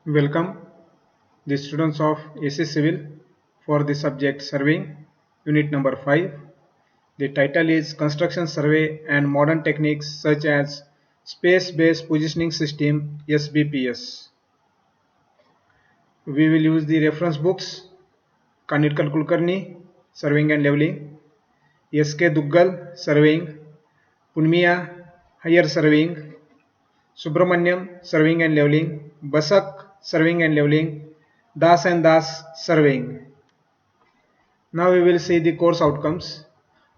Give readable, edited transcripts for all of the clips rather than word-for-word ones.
Welcome the students of AC Civil for the subject Surveying, Unit number 5. The title is Construction Survey and Modern Techniques such as Space-Based Positioning System SBPS. We will use the reference books Kanetkar Kulkarni, Surveying and Leveling, S.K. Duggal, Surveying, Punmiya, Higher Surveying, Subramanyam, Surveying and Leveling, Basak, Surveying and Leveling, Das and Das, Surveying. Now we will see the course outcomes.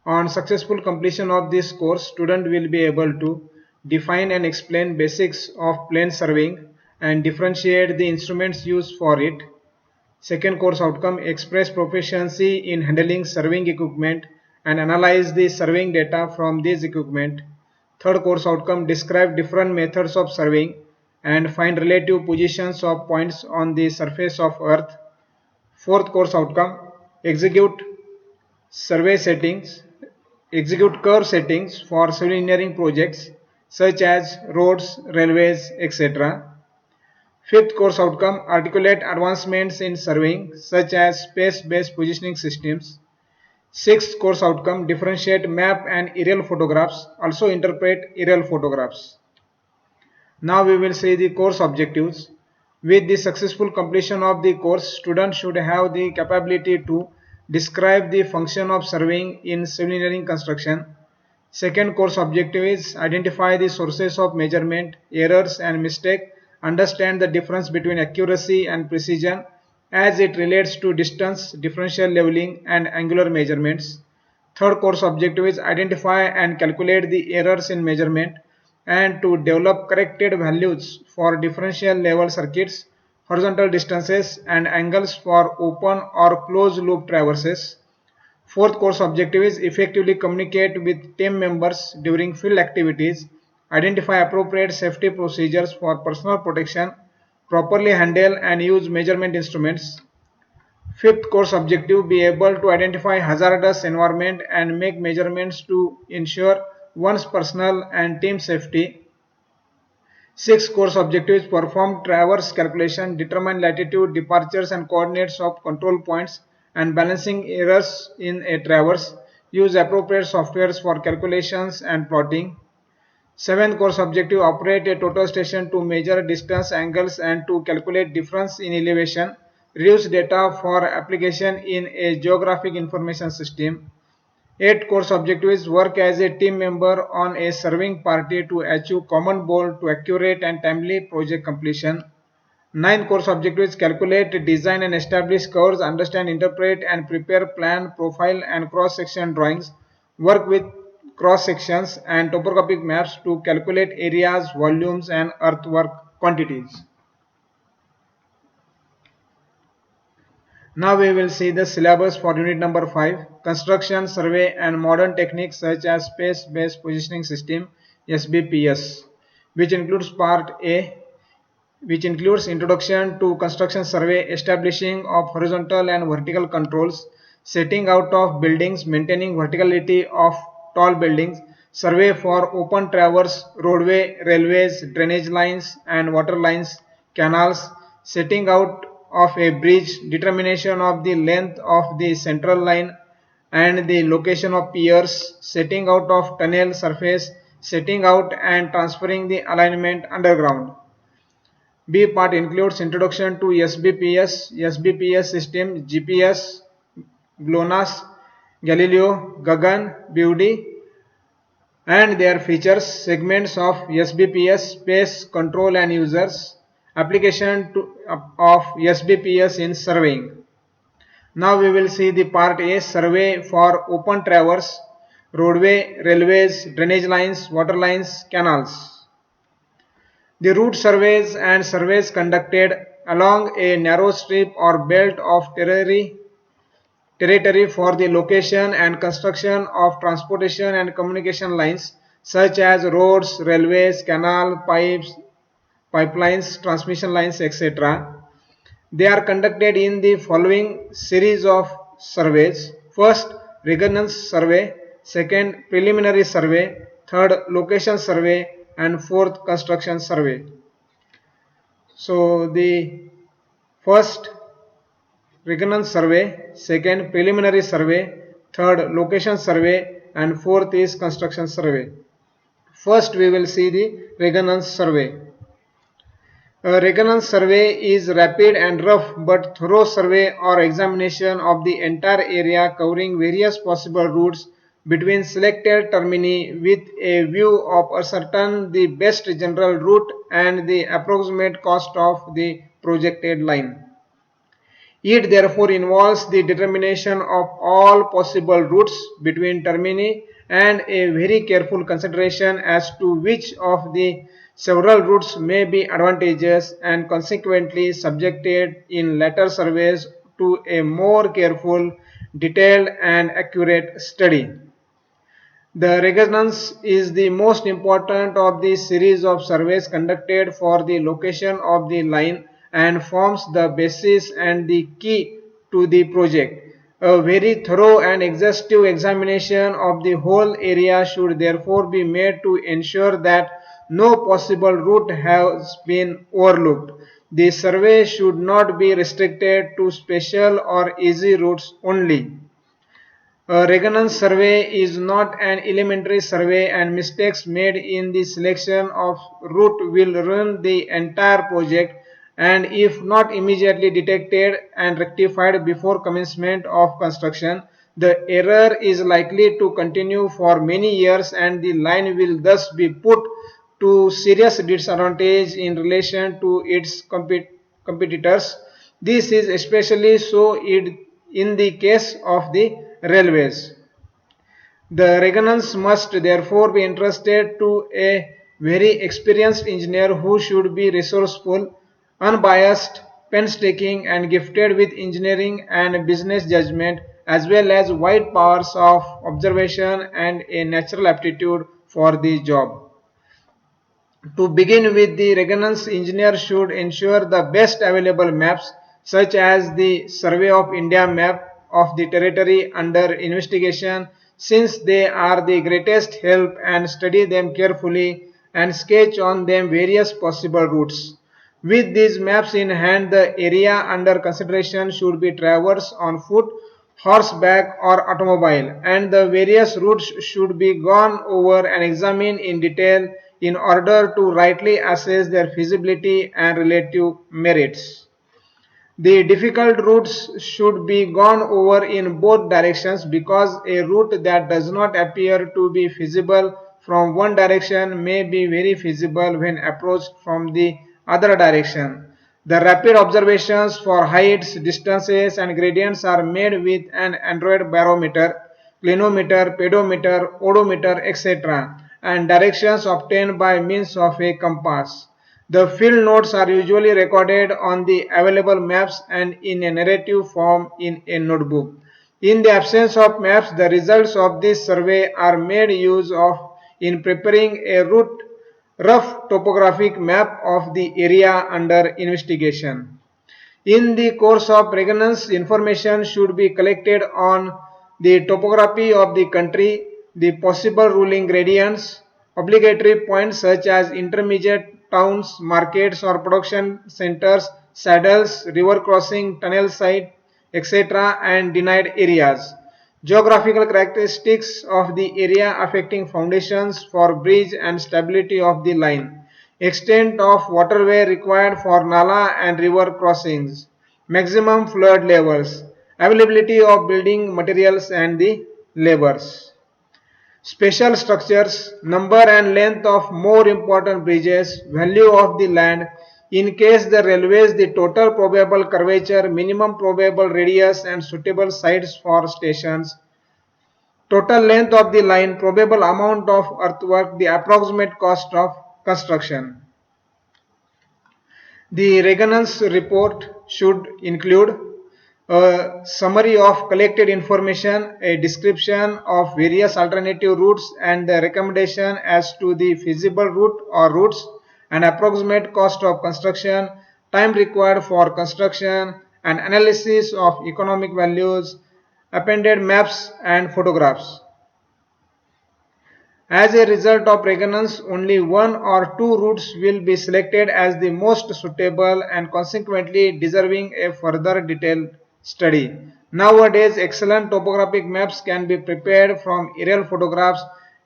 On successful completion of this course, student will be able to define and explain basics of plane surveying and differentiate the instruments used for it. Second course outcome, express proficiency in handling surveying equipment and analyze the surveying data from this equipment. Third course outcome, describe different methods of surveying and find relative positions of points on the surface of Earth. Fourth course outcome, execute survey settings, execute curve settings for civil engineering projects such as roads, railways, etc. Fifth course outcome, articulate advancements in surveying such as space-based positioning systems. Sixth course outcome, differentiate map and aerial photographs, also interpret aerial photographs. Now we will see the course objectives. With the successful completion of the course, students should have the capability to describe the function of surveying in civil engineering construction. Second course objective is identify the sources of measurement, errors and mistake, understand the difference between accuracy and precision as it relates to distance, differential leveling and angular measurements. Third course objective is identify and calculate the errors in measurement and to develop corrected values for differential level circuits, horizontal distances and angles for open or closed loop traverses. Fourth course objective is effectively communicate with team members during field activities, identify appropriate safety procedures for personal protection, properly handle and use measurement instruments. Fifth course objective, be able to identify hazardous environment and make measurements to ensure one's personal and team safety. Sixth course objective is perform traverse calculation, determine latitude, departures and coordinates of control points and balancing errors in a traverse. Use appropriate softwares for calculations and plotting. Seventh course objective, operate a total station to measure distance, angles and to calculate difference in elevation. Reduce data for application in a geographic information system. Eighth course objective is work as a team member on a surveying party to achieve common goal to accurate and timely project completion. Ninth course objective is calculate, design and establish curves, understand, interpret and prepare plan, profile and cross-section drawings. Work with cross-sections and topographic maps to calculate areas, volumes and earthwork quantities. Now we will see the syllabus for unit number 5, construction, survey and modern techniques such as space-based positioning system SBPS, which includes part A, which includes introduction to construction survey, establishing of horizontal and vertical controls, setting out of buildings, maintaining verticality of tall buildings, survey for open traverse, roadway, railways, drainage lines and water lines, canals, setting out of a bridge, determination of the length of the central line and the location of piers, setting out of tunnel surface, setting out and transferring the alignment underground. B part includes introduction to SBPS, SBPS system, GPS, GLONASS, Galileo, Gagan, BUD and their features, segments of SBPS, space, control and users, application of SBPS in surveying. Now we will see the part A, survey for open traverse, roadway, railways, drainage lines, water lines, canals. The route surveys and surveys conducted along a narrow strip or belt of territory for the location and construction of transportation and communication lines such as roads, railways, canal, pipes, pipelines, transmission lines, etc. They are conducted in the following series of surveys. First, reconnaissance survey. Second, preliminary survey. Third, location survey. And fourth, construction survey. So the first, reconnaissance survey, second, preliminary survey, third, location survey, and fourth is construction survey. First we will see the reconnaissance survey. A reconnaissance survey is rapid and rough but thorough survey or examination of the entire area covering various possible routes between selected termini with a view of ascertain the best general route and the approximate cost of the projected line. It therefore involves the determination of all possible routes between termini and a very careful consideration as to which of the several routes may be advantageous and consequently subjected in later surveys to a more careful, detailed and accurate study. The reconnaissance is the most important of the series of surveys conducted for the location of the line and forms the basis and the key to the project. A very thorough and exhaustive examination of the whole area should therefore be made to ensure that no possible route has been overlooked. The survey should not be restricted to special or easy routes only. A reconnaissance survey is not an elementary survey and mistakes made in the selection of route will ruin the entire project, and if not immediately detected and rectified before commencement of construction, the error is likely to continue for many years and the line will thus be put to serious disadvantage in relation to its competitors. This is especially so in the case of the railways. The reconnaissance must therefore be entrusted to a very experienced engineer who should be resourceful, unbiased, painstaking, and gifted with engineering and business judgment, as well as wide powers of observation and a natural aptitude for the job. To begin with, the reconnaissance engineer should ensure the best available maps, such as the Survey of India map of the territory under investigation, since they are the greatest help, and study them carefully and sketch on them various possible routes. With these maps in hand, the area under consideration should be traversed on foot, horseback, or automobile, and the various routes should be gone over and examined in detail in order to rightly assess their feasibility and relative merits. The difficult routes should be gone over in both directions because a route that does not appear to be feasible from one direction may be very feasible when approached from the other direction. The rapid observations for heights, distances and gradients are made with an Android barometer, clinometer, pedometer, odometer, etc. and directions obtained by means of a compass. The field notes are usually recorded on the available maps and in a narrative form in a notebook. In the absence of maps, the results of this survey are made use of in preparing a rough topographic map of the area under investigation. In the course of reconnaissance, information should be collected on the topography of the country, the possible ruling gradients, obligatory points such as intermediate towns, markets or production centers, saddles, river crossing, tunnel site, etc. and denied areas. Geographical characteristics of the area affecting foundations for bridge and stability of the line. Extent of waterway required for nala and river crossings. Maximum flood levels. Availability of building materials and the labors. Special structures, number and length of more important bridges, value of the land, in case the railways, the total probable curvature, minimum probable radius and suitable sites for stations, total length of the line, probable amount of earthwork, the approximate cost of construction. The reconnaissance report should include a summary of collected information, a description of various alternative routes and the recommendation as to the feasible route or routes, an approximate cost of construction, time required for construction, an analysis of economic values, appended maps and photographs. As a result of resonance, only one or two routes will be selected as the most suitable and consequently deserving a further detailed study. Nowadays, excellent topographic maps can be prepared from aerial photographs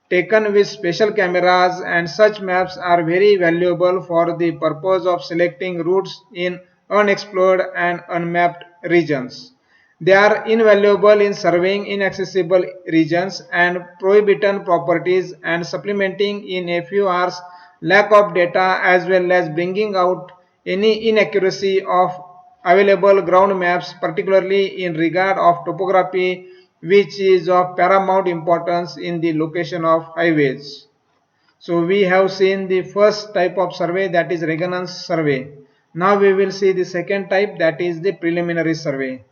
taken with special cameras, and such maps are very valuable for the purpose of selecting routes in unexplored and unmapped regions. They are invaluable in surveying inaccessible regions and prohibited properties and supplementing in a few hours lack of data, as well as bringing out any inaccuracy of available ground maps, particularly in regard of topography, which is of paramount importance in the location of highways. So we have seen the first type of survey, that is resonance survey. Now we will see the second type, that is the preliminary survey.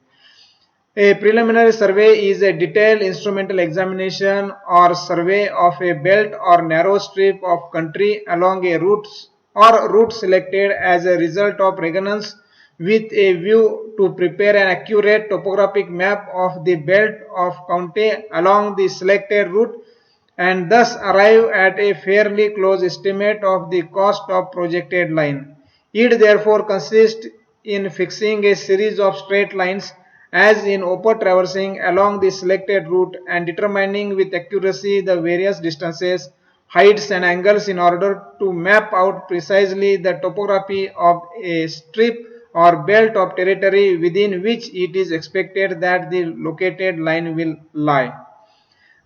A preliminary survey is a detailed instrumental examination or survey of a belt or narrow strip of country along a route or route selected as a result of resonance, with a view to prepare an accurate topographic map of the belt of country along the selected route, and thus arrive at a fairly close estimate of the cost of projected line. It therefore consists in fixing a series of straight lines as in open traversing along the selected route and determining with accuracy the various distances, heights and angles in order to map out precisely the topography of a strip or belt of territory within which it is expected that the located line will lie.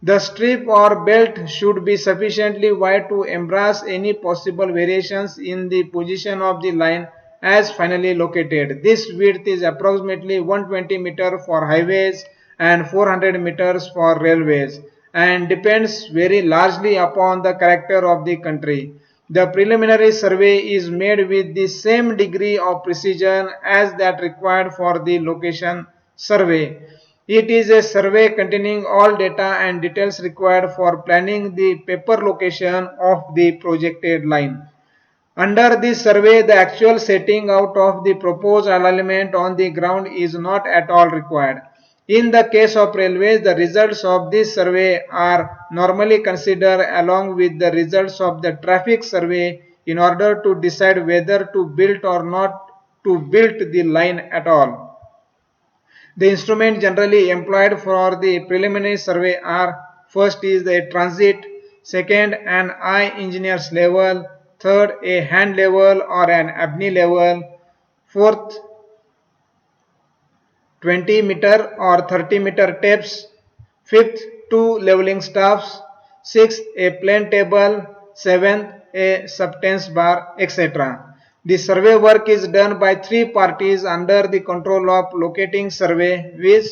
The strip or belt should be sufficiently wide to embrace any possible variations in the position of the line as finally located. This width is approximately 120 meters for highways and 400 meters for railways, and depends very largely upon the character of the country. The preliminary survey is made with the same degree of precision as that required for the location survey. It is a survey containing all data and details required for planning the proper location of the projected line. Under this survey, the actual setting out of the proposed alignment on the ground is not at all required. In the case of railways, the results of this survey are normally considered along with the results of the traffic survey in order to decide whether to build or not to build the line at all. The instrument generally employed for the preliminary survey are: first is the transit, second an eye engineer's level, third a hand level or an ABNY level, fourth 20-meter or 30-meter tapes, fifth two leveling staffs, sixth a plane table, seventh a subtense bar, etc. The survey work is done by three parties under the control of locating survey, which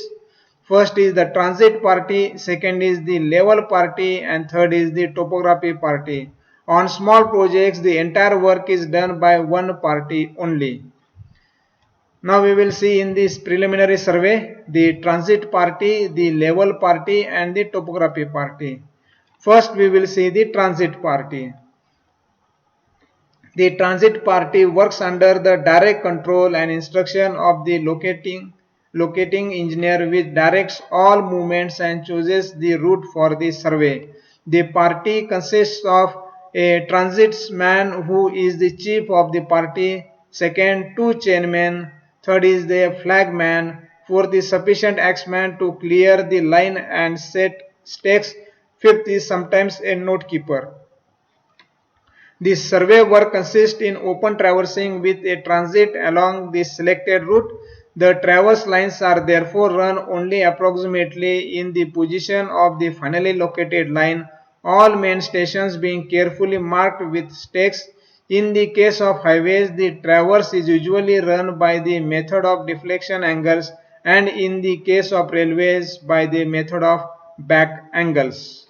first is the transit party, second is the level party, and third is the topography party. On small projects, the entire work is done by one party only. Now we will see in this preliminary survey the transit party, the level party, and the topography party. First we will see the transit party. The transit party works under the direct control and instruction of the locating engineer, which directs all movements and chooses the route for the survey. The party consists of a transitsman who is the chief of the party, second two chainmen, third is the flagman, fourth is sufficient axeman to clear the line and set stakes, fifth is sometimes a notekeeper. The survey work consists in open traversing with a transit along the selected route. The traverse lines are therefore run only approximately in the position of the finally located line, all main stations being carefully marked with stakes. In the case of highways, the traverse is usually run by the method of deflection angles, and in the case of railways by the method of back angles.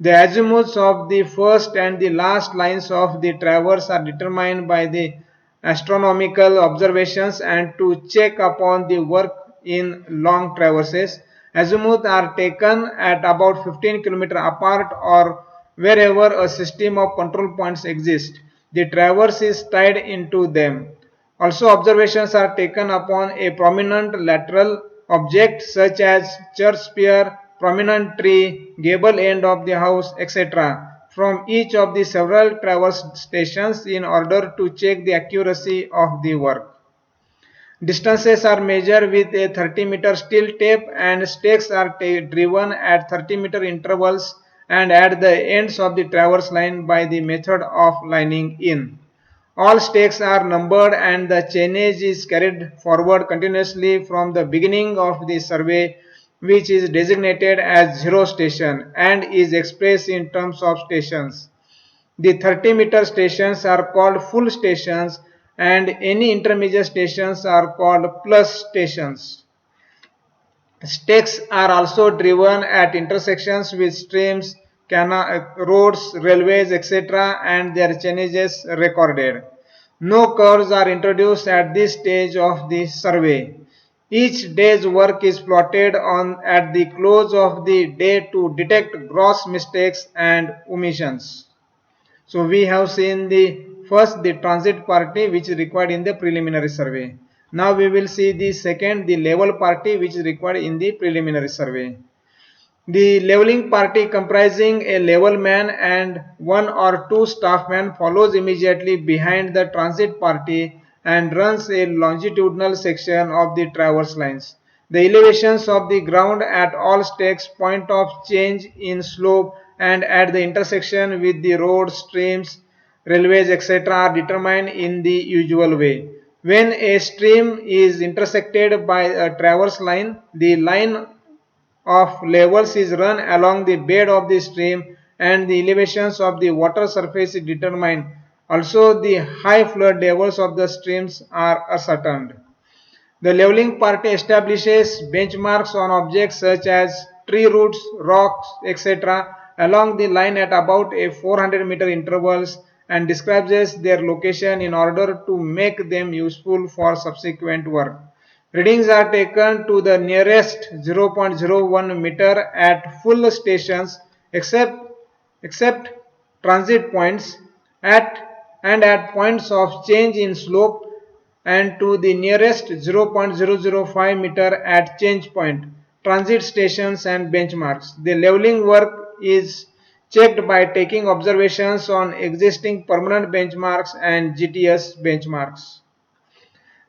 The azimuths of the first and the last lines of the traverse are determined by the astronomical observations, and to check upon the work in long traverses, azimuths are taken at about 15 km apart or wherever a system of control points exists. The traverse is tied into them. Also, observations are taken upon a prominent lateral object such as church spire, prominent tree, gable end of the house, etc. from each of the several traverse stations in order to check the accuracy of the work. Distances are measured with a 30-meter steel tape and stakes are driven at 30-meter intervals and at the ends of the traverse line by the method of lining in. All stakes are numbered and the chainage is carried forward continuously from the beginning of the survey, which is designated as zero station and is expressed in terms of stations. The 30-meter stations are called full stations and any intermediate stations are called plus stations. Stakes are also driven at intersections with streams, roads, railways, etc. and their changes recorded. No curves are introduced at this stage of the survey. Each day's work is plotted on at the close of the day to detect gross mistakes and omissions. So we have seen the transit party which is required in the preliminary survey. Now we will see the second, the level party which is required in the preliminary survey. The leveling party comprising a level man and one or two staff men follows immediately behind the transit party and runs a longitudinal section of the traverse lines. The elevations of the ground at all stakes, point of change in slope and at the intersection with the roads, streams, railways, etc. are determined in the usual way. When a stream is intersected by a traverse line, the line of levels is run along the bed of the stream and the elevations of the water surface is determined. Also, the high flood levels of the streams are ascertained. The leveling party establishes benchmarks on objects such as tree roots, rocks, etc. along the line at about a 400-meter intervals and describes their location in order to make them useful for subsequent work. Readings are taken to the nearest 0.01 meter at full stations except transit points at points of change in slope and to the nearest 0.005 meter at change point, transit stations and benchmarks. The leveling work is checked by taking observations on existing permanent benchmarks and GTS benchmarks.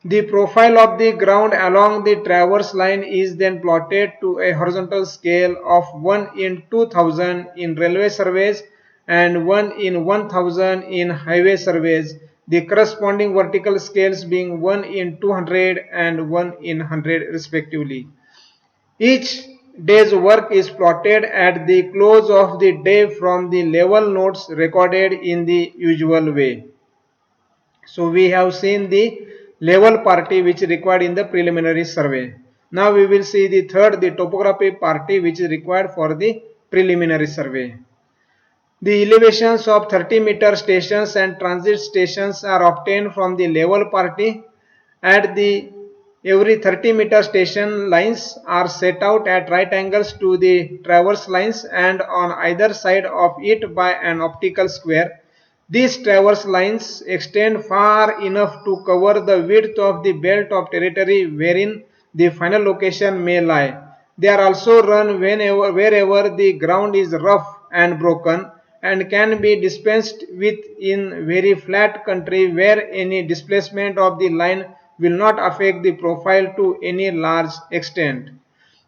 The profile of the ground along the traverse line is then plotted to a horizontal scale of 1 in 2000 in railway surveys and 1 in 1000 in highway surveys, the corresponding vertical scales being 1 in 200 and 1 in 100 respectively. Each day's work is plotted at the close of the day from the level notes recorded in the usual way. So we have seen the level party which is required in the preliminary survey. Now we will see the third, the topography party which is required for the preliminary survey. The elevations of 30-meter stations and transit stations are obtained from the level party. At the every 30-meter station lines are set out at right angles to the traverse lines and on either side of it by an optical square. These traverse lines extend far enough to cover the width of the belt of territory wherein the final location may lie. They are also run wherever the ground is rough and broken and can be dispensed with in very flat country where any displacement of the line will not affect the profile to any large extent.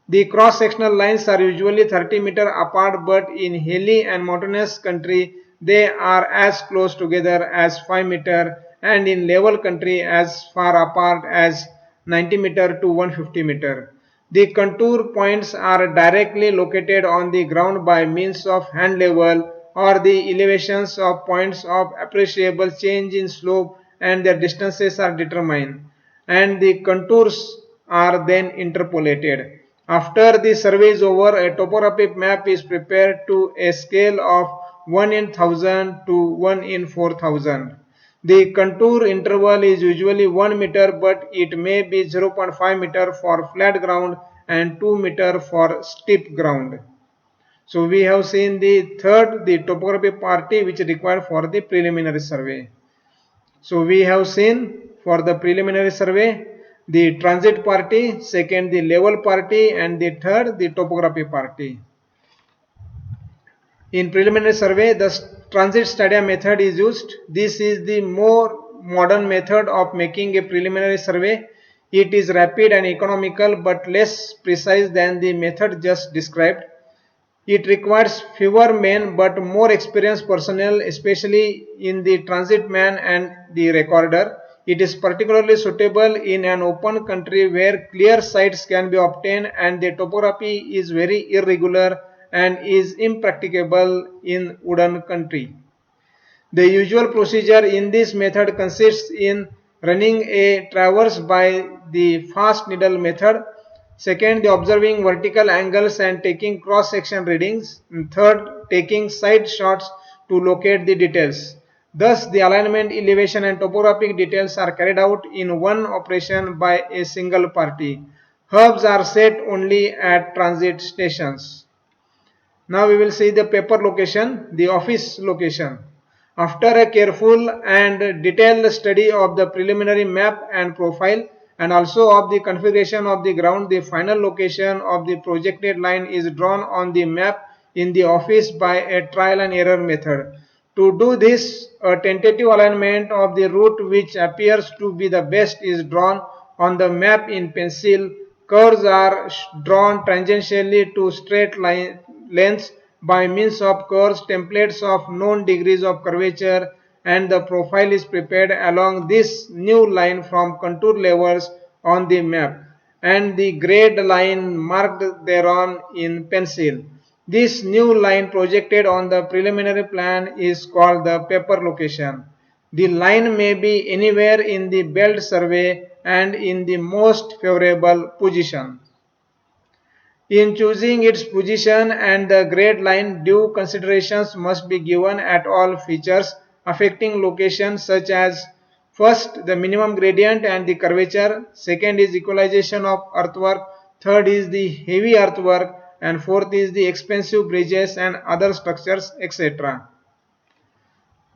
The cross-sectional lines are usually 30 meters apart, but in hilly and mountainous country they are as close together as 5 meters and in level country as far apart as 90 meters to 150 meters. The contour points are directly located on the ground by means of hand level or the elevations of points of appreciable change in slope and their distances are determined and the contours are then interpolated. After the survey is over, a topographic map is prepared to a scale of 1 in 1000 to 1 in 4000. The contour interval is usually 1 meter, but it may be 0.5 meter for flat ground and 2 meter for steep ground. So we have seen the third, the topography party which is required for the preliminary survey. So we have seen for the preliminary survey the transit party, second the level party and the third the topography party. In preliminary survey, the transit stadia method is used. This is the more modern method of making a preliminary survey. It is rapid and economical but less precise than the method just described. It requires fewer men but more experienced personnel, especially in the transit man and the recorder. It is particularly suitable in an open country where clear sights can be obtained and the topography is very irregular and is impracticable in wooden country. The usual procedure in this method consists in running a traverse by the fast needle method. Second, the observing vertical angles and taking cross-section readings. And third, taking side shots to locate the details. Thus, the alignment, elevation and topographic details are carried out in one operation by a single party. Hubs are set only at transit stations. Now we will see the paper location, the office location. After a careful and detailed study of the preliminary map and profile and also of the configuration of the ground, the final location of the projected line is drawn on the map in the office by a trial and error method. To do this, a tentative alignment of the route which appears to be the best is drawn on the map in pencil. Curves are drawn tangentially to straight lines by means of curves templates of known degrees of curvature, and the profile is prepared along this new line from contour levels on the map and the grade line marked thereon in pencil. This new line projected on the preliminary plan is called the paper location. The line may be anywhere in the belt survey and in the most favorable position. In choosing its position and the grade line, due considerations must be given at all features affecting location, such as first, the minimum gradient and the curvature, second is equalization of earthwork, third is the heavy earthwork, and fourth is the expensive bridges and other structures, etc.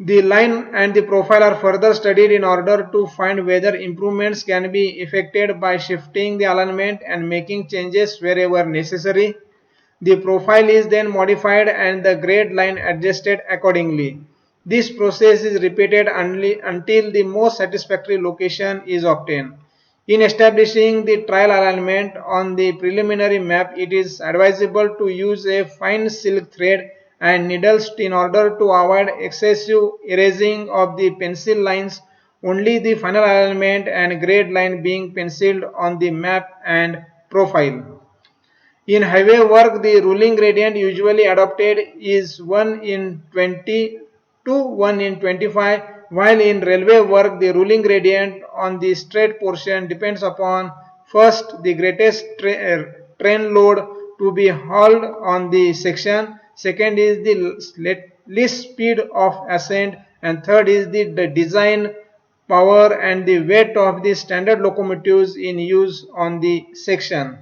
The line and the profile are further studied in order to find whether improvements can be effected by shifting the alignment and making changes wherever necessary. The profile is then modified and the grade line adjusted accordingly. This process is repeated until the most satisfactory location is obtained. In establishing the trial alignment on the preliminary map, it is advisable to use a fine silk thread and needles in order to avoid excessive erasing of the pencil lines, only the final alignment and grade line being penciled on the map and profile. In highway work, the ruling gradient usually adopted is 1 in 20 to 1 in 25, while in railway work, the ruling gradient on the straight portion depends upon first the greatest train load to be hauled on the section, second is the least speed of ascent, and third is the design power and the weight of the standard locomotives in use on the section.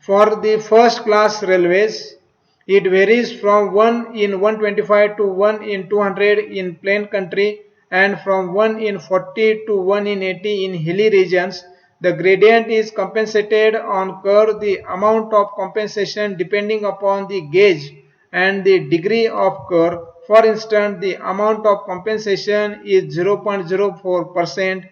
For the first class railways, it varies from 1 in 125 to 1 in 200 in plain country and from 1 in 40 to 1 in 80 in hilly regions. The gradient is compensated on curve. The amount of compensation depending upon the gauge and the degree of curve. For instance, the amount of compensation is 0.04%,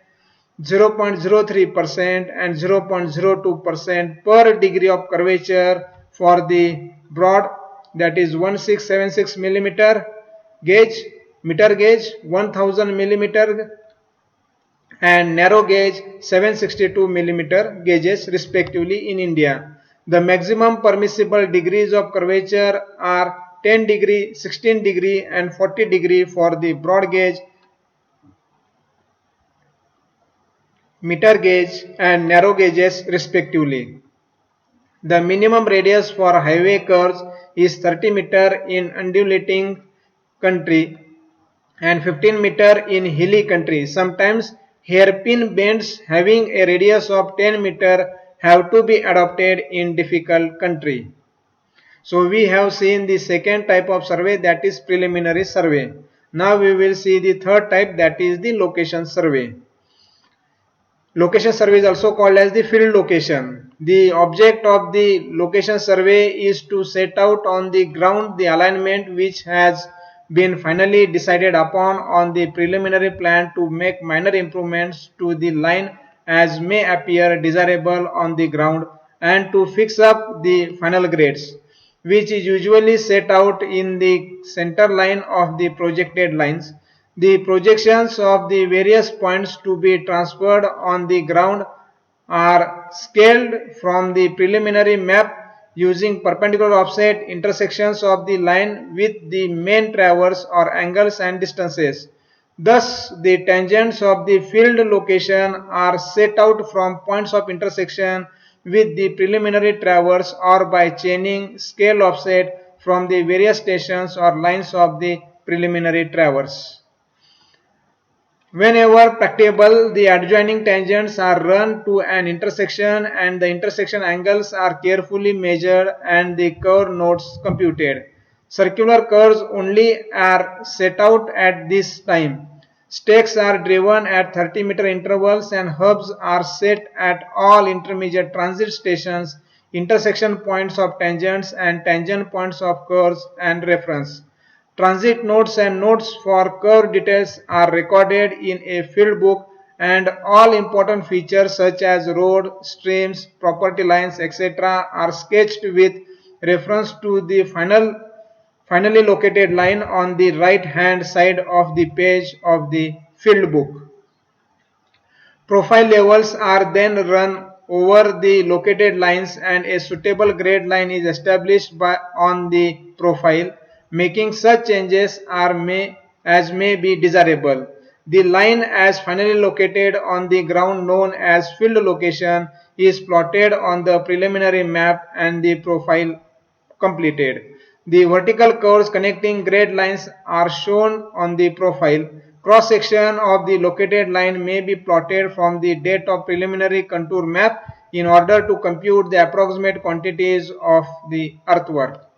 0.03% and 0.02% per degree of curvature for the broad, that is 1676 millimeter gauge, meter gauge 1000 millimeter, and narrow gauge 762 millimeter gauges respectively in India. The maximum permissible degrees of curvature are 10 degree, 16 degree and 40 degree for the broad gauge, meter gauge and narrow gauges respectively. The minimum radius for highway curves is 30 meter in undulating country and 15 meter in hilly country. Sometimes hairpin bends having a radius of 10 meter have to be adopted in difficult country. So we have seen the second type of survey, that is preliminary survey. Now we will see the third type, that is the location survey. Location survey is also called as the field location. The object of the location survey is to set out on the ground the alignment which has been finally decided upon on the preliminary plan to make minor improvements to the line as may appear desirable on the ground and to fix up the final grades, which is usually set out in the center line of the projected lines. The projections of the various points to be transferred on the ground are scaled from the preliminary map using perpendicular offset intersections of the line with the main traverse or angles and distances. Thus, the tangents of the field location are set out from points of intersection with the preliminary traverse or by chaining scale offset from the various stations or lines of the preliminary traverse. Whenever practicable, the adjoining tangents are run to an intersection and the intersection angles are carefully measured and the curve nodes computed. Circular curves only are set out at this time. Stakes are driven at 30-meter intervals and hubs are set at all intermediate transit stations, intersection points of tangents and tangent points of curves and reference. Transit notes and notes for curve details are recorded in a field book and all important features such as road, streams, property lines, etc. are sketched with reference to the finally located line on the right hand side of the page of the field book. Profile levels are then run over the located lines and a suitable grade line is established on the profile, making such changes as may be desirable. The line as finally located on the ground known as field location is plotted on the preliminary map and the profile completed. The vertical curves connecting grade lines are shown on the profile. Cross section of the located line may be plotted from the date of preliminary contour map in order to compute the approximate quantities of the earthwork.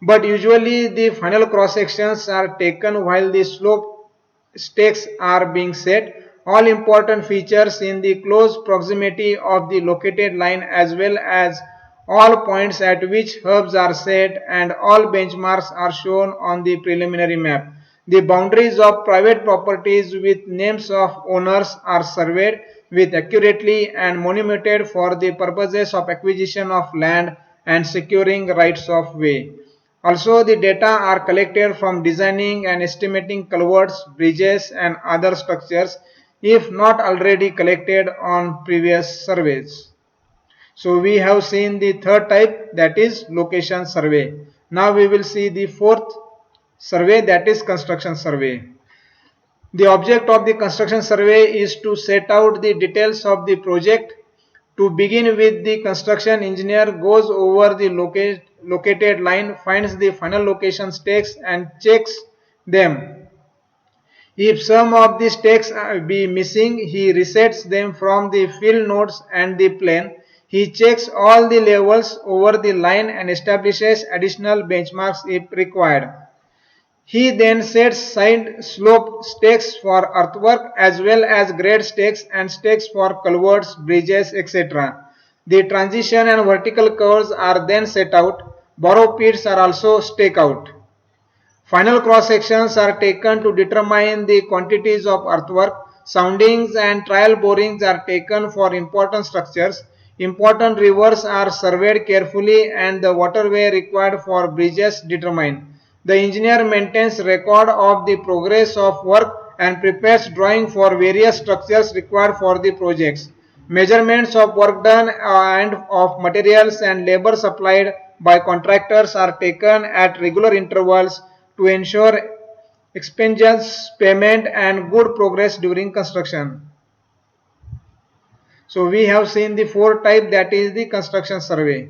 But usually the final cross sections are taken while the slope stakes are being set. All important features in the close proximity of the located line as well as all points at which hubs are set and all benchmarks are shown on the preliminary map. The boundaries of private properties with names of owners are surveyed with accurately and monumented for the purposes of acquisition of land and securing rights of way. Also, the data are collected from designing and estimating culverts, bridges and other structures if not already collected on previous surveys. So we have seen the third type, that is location survey. Now we will see the fourth survey, that is construction survey. The object of the construction survey is to set out the details of the project. To begin with, the construction engineer goes over the located line, finds the final location stakes and checks them. If some of the stakes be missing, he resets them from the field nodes and the plane. He checks all the levels over the line and establishes additional benchmarks if required. He then sets side slope stakes for earthwork as well as grade stakes and stakes for culverts, bridges, etc. The transition and vertical curves are then set out. Borrow pits are also staked out. Final cross sections are taken to determine the quantities of earthwork. Soundings and trial borings are taken for important structures. Important rivers are surveyed carefully and the waterway required for bridges determined. The engineer maintains record of the progress of work and prepares drawing for various structures required for the projects. Measurements of work done and of materials and labor supplied by contractors are taken at regular intervals to ensure expenditures, payment and good progress during construction. So we have seen the four type, that is the construction survey.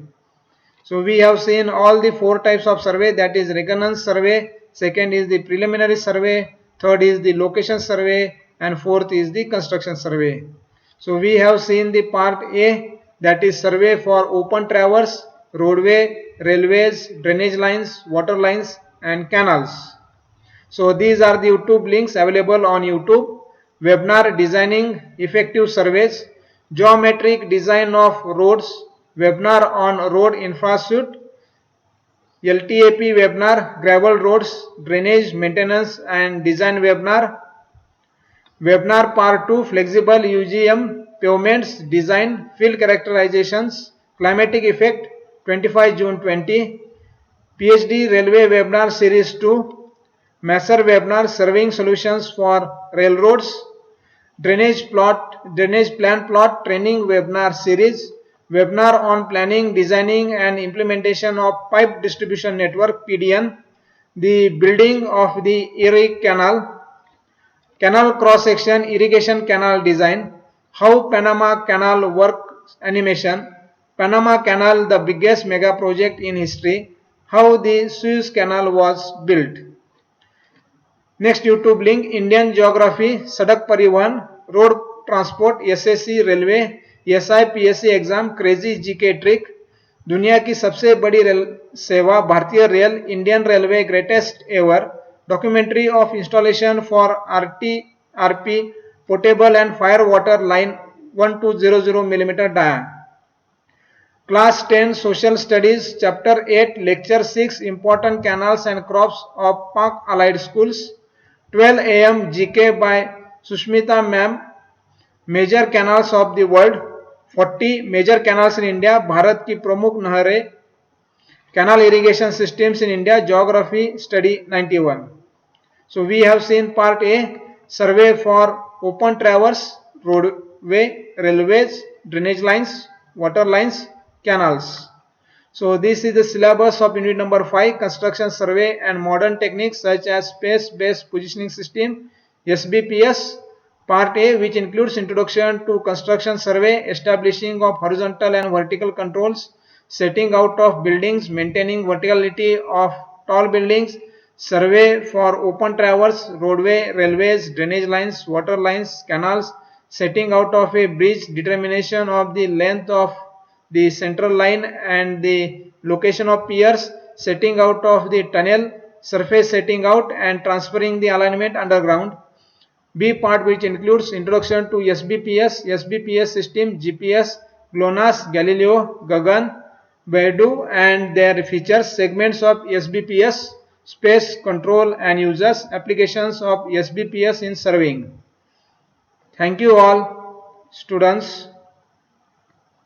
So we have seen all the four types of survey, that is reconnaissance survey, second is the preliminary survey, third is the location survey and fourth is the construction survey. So we have seen the part A, that is survey for open traverse, roadway, railways, drainage lines, water lines and canals. So these are the YouTube links available on YouTube. webinar designing effective surveys, geometric design of roads, webinar on road infrastructure, LTAP webinar, gravel roads, drainage maintenance and design webinar, webinar part 2, flexible UGM pavements, design, field characterizations, climatic effect, 25 June 20, PhD Railway webinar series 2, Messer webinar, surveying solutions for railroads, drainage plan plot training webinar series, webinar on planning, designing and implementation of pipe distribution network PDN, the building of the Erie Canal, canal cross section irrigation canal design, how Panama Canal works animation, Panama Canal the biggest mega project in history, how the Suez Canal was built. Next YouTube link, Indian Geography, Sadak Parivahan, Road Transport, SSC Railway, SI PSC exam, crazy GK trick, दुनिया की सबसे बड़ी rail सेवा भारतीय rail, Indian railway greatest ever, documentary of installation for RP potable and fire water line 1200 mm dia. Class 10 Social Studies Chapter 8 Lecture 6 Important Canals and Crops of Park Allied Schools, 12 AM GK by Sushmita Ma'am. Major canals of the world, 40 major canals in India, Bharat की प्रमुख नहरें, canal irrigation systems in India, geography study 91. So we have seen part A, survey for open traverse, roadway, railways, drainage lines, water lines, canals. So this is the syllabus of unit number 5, construction survey and modern techniques such as space-based positioning system, SBPS. Part A, which includes introduction to construction survey, establishing of horizontal and vertical controls, setting out of buildings, maintaining verticality of tall buildings, survey for open traverse, roadway, railways, drainage lines, water lines, canals, setting out of a bridge, determination of the length of the central line and the location of piers, setting out of the tunnel, surface setting out and transferring the alignment underground. B part, which includes introduction to SBPS system, GPS, GLONASS, Galileo, Gagan, Beidou and their features, segments of SBPS, space control and uses, applications of SBPS in surveying. Thank you all students.